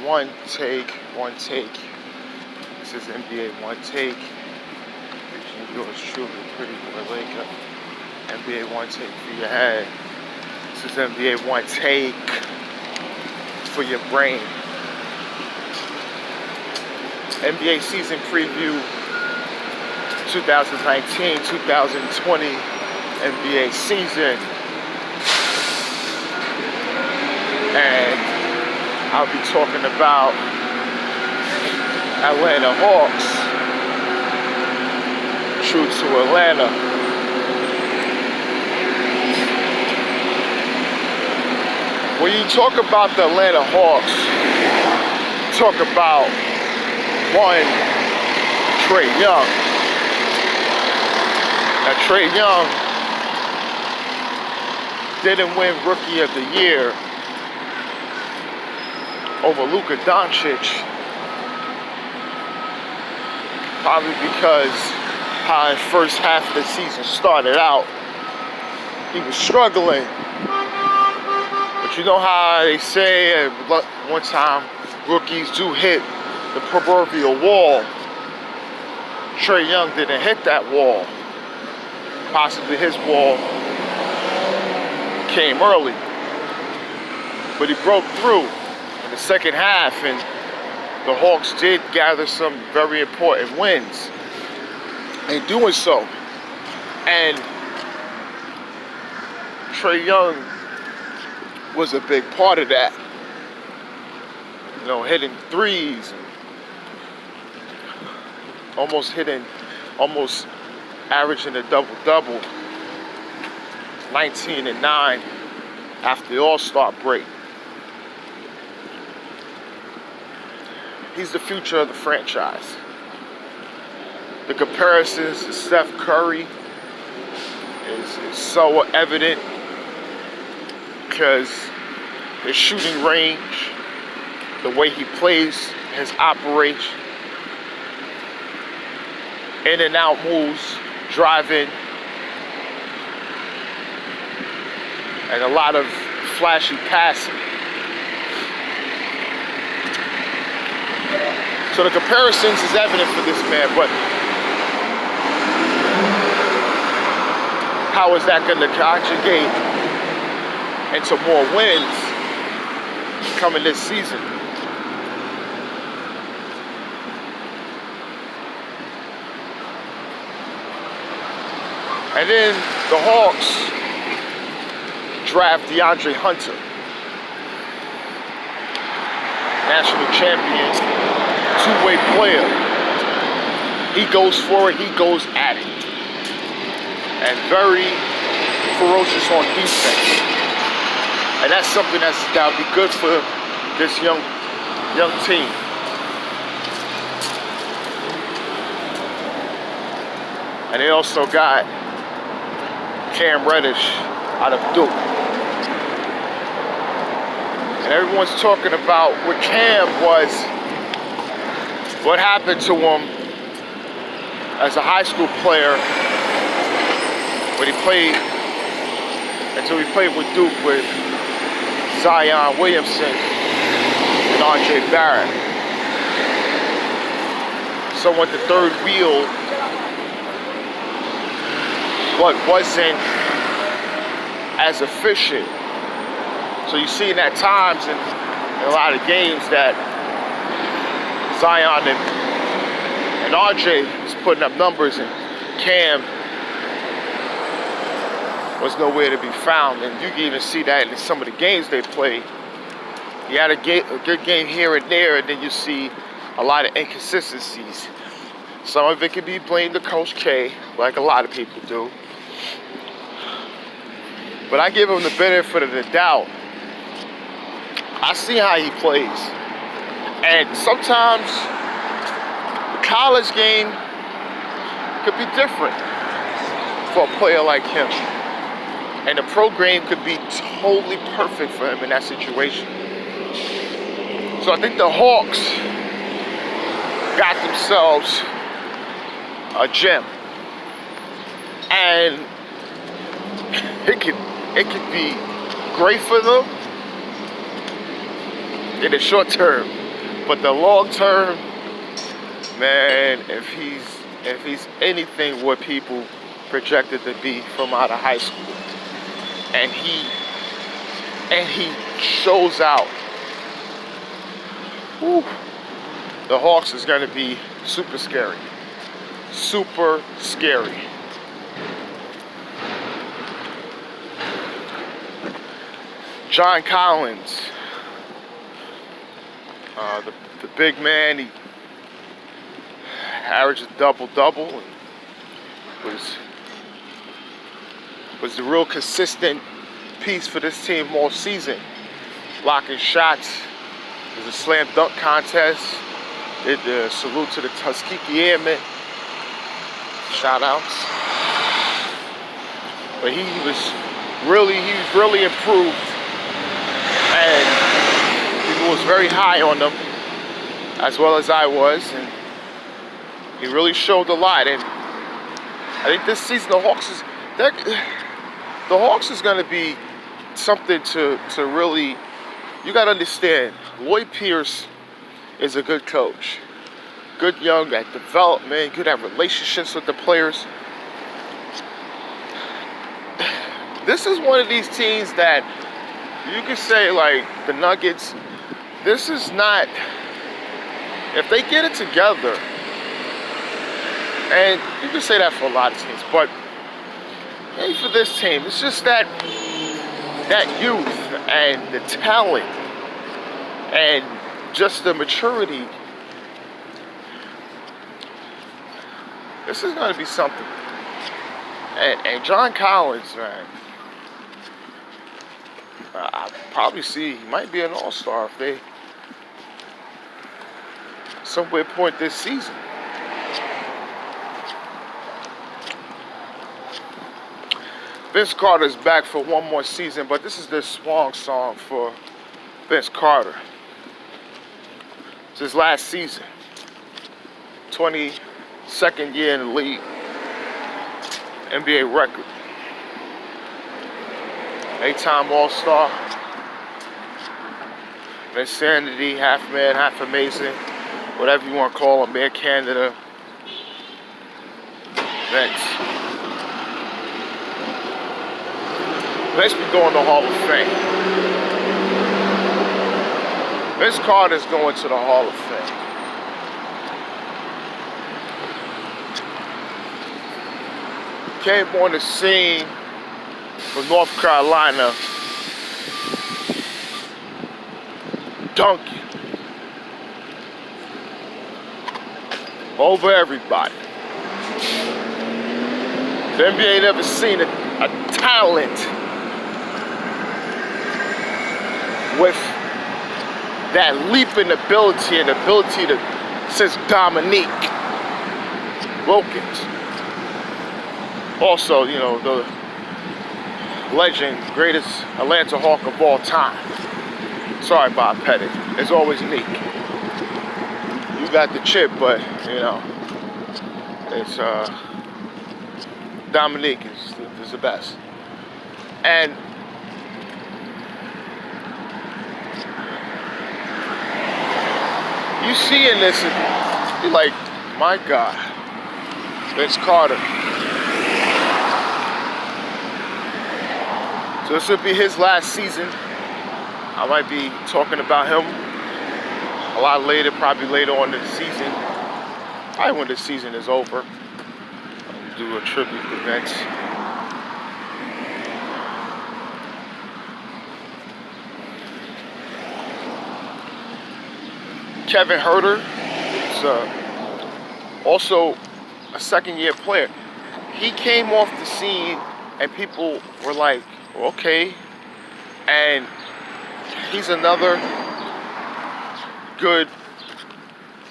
One take. This is NBA One Take. Featuring yours truly, Pretty Boy Laker. NBA One Take for your head. This is NBA One Take for your brain. NBA season preview 2019-2020 NBA season. And I'll be talking about Atlanta Hawks. True to Atlanta. When you talk about the Atlanta Hawks, talk about one, Trae Young. Now Trae Young didn't win Rookie of the Year over Luka Doncic, probably because how the first half of the season started out, he was struggling. But you know how they say one time rookies do hit the proverbial wall. Trae Young didn't hit that wall. Possibly his wall came early, but he broke through in the second half, and the Hawks did gather some very important wins in doing so. And Trae Young was a big part of that. You know, hitting threes, almost averaging a double-double, 19 and 9 after the All-Star break. He's the future of the franchise. The comparisons to Steph Curry is so evident because his shooting range, the way he plays, his operation, in and out moves, driving, and a lot of flashy passing. So the comparisons is evident for this man, but how is that going to conjugate into more wins coming this season? And then the Hawks draft DeAndre Hunter, national champion, two-way player. He goes for it, he goes at it. And very ferocious on defense. And that's something that'll be good for this young team. And they also got Cam Reddish out of Duke. And everyone's talking about what Cam was, what happened to him as a high school player when he played, until he played with Duke with Zion Williamson and R.J. Barrett. Somewhat the third wheel, but wasn't as efficient. So you see in at times in a lot of games that Zion and RJ was putting up numbers, and Cam was nowhere to be found. And you can even see that in some of the games they played. He had a good game here and there, and then you see a lot of inconsistencies. Some of it can be blamed to Coach K, like a lot of people do. But I give him the benefit of the doubt. I see how he plays. And sometimes the college game could be different for a player like him. And the program could be totally perfect for him in that situation. So I think the Hawks got themselves a gem. And it could be great for them in the short term. But the long term, man, if he's anything what people projected to be from out of high school, and he shows out, whew, the Hawks is going to be super scary. Super scary. John Collins, the big man, he averaged a double-double and was the real consistent piece for this team all season. Blocking shots. It was a slam dunk contest. Did the salute to the Tuskegee Airmen. Shout outs. But he was really improved. And people was very high on him, as well as I was, and he really showed a lot. And I think this season the Hawks is going to be something to really. You got to understand, Lloyd Pierce is a good coach, good young at development, good at relationships with the players. This is one of these teams that you could say, like the Nuggets, this is not, if they get it together, and you can say that for a lot of teams, but maybe for this team, it's just that youth and the talent and just the maturity. This is going to be something. And John Collins, man, I probably see he might be an all-star if they somewhere point this season. Vince Carter's back for one more season, but this is the swan song for Vince Carter. It's his last season. 22nd year in the league. NBA record. 8-time All-Star. Insanity, half man, half amazing. Whatever you want to call him, Air Canada. Vince. Vince be going to Hall of Fame. Vince Carter's going to the Hall of Fame. Came on the scene from North Carolina, dunking over everybody. The NBA never seen a talent with that leaping ability and ability to, since Dominique Wilkins. Also, you know, the legend, greatest Atlanta Hawk of all time. Sorry, Bob Pettit. It's always Neek. You got the chip, but, you know, it's Dominique is the best. And you see in this, you're like, my God, Vince Carter. So this will be his last season. I might be talking about him a lot later, probably later on in the season. Probably when the season is over. I'll do a tribute to Vince. Kevin Huerter is also a second-year player. He came off the scene and people were like, okay, and he's another good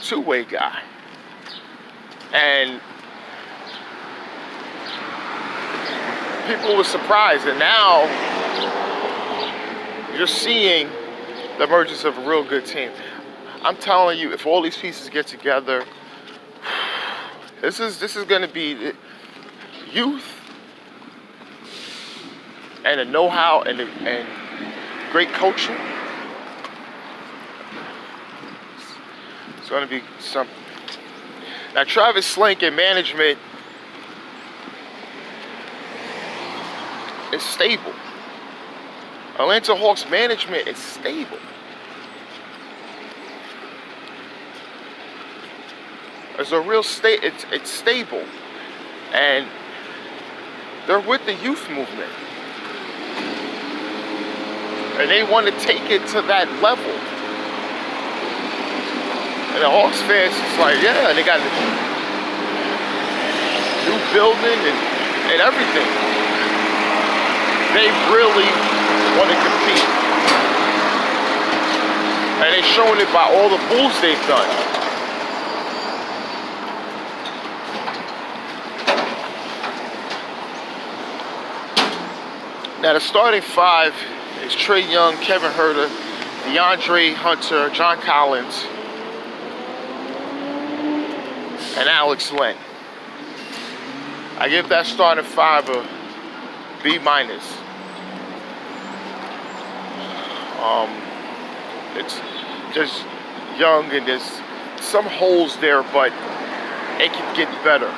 two-way guy. And people were surprised, and now you're seeing the emergence of a real good team. I'm telling you, if all these pieces get together, this is going to be youth and a know-how and great coaching. It's going to be something. Now, Travis Slink and management is stable. Atlanta Hawks management is stable. It's a real state. It's stable, and they're with the youth movement, and they want to take it to that level. And the Hawks fans is like, yeah, they got a new building and everything. They really want to compete. And they're showing it by all the moves they've done. Now the starting five is Trae Young, Kevin Huerter, DeAndre Hunter, John Collins, and Alex Len. I give that starting five a B-. It's just young and there's some holes there, but it can get better.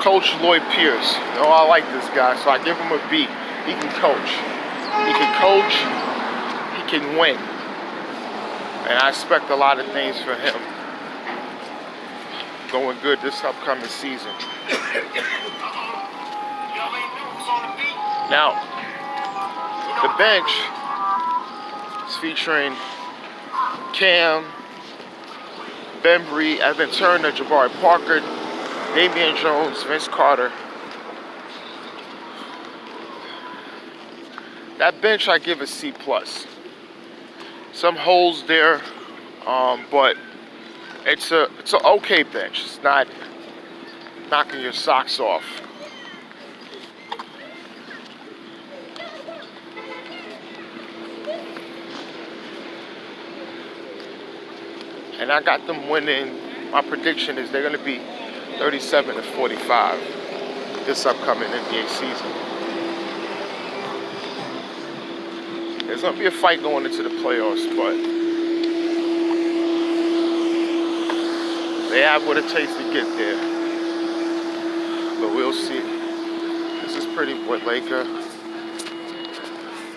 Coach Lloyd Pierce. You know, I like this guy, so I give him a B. He can coach. He can coach. He can win. And I expect a lot of things from him going good this upcoming season. Now, the bench is featuring Cam, Bembry, Evan Turner, Jabari Parker, Damian Jones, Vince Carter. That bench I give a C+. Some holes there, but it's an okay bench. It's not knocking your socks off. And I got them winning. My prediction is they're going to be 37-45 this upcoming NBA season. There's going to be a fight going into the playoffs, but they have what it takes to get there. But we'll see. This is Pretty Boy Laker,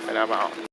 and I'm out.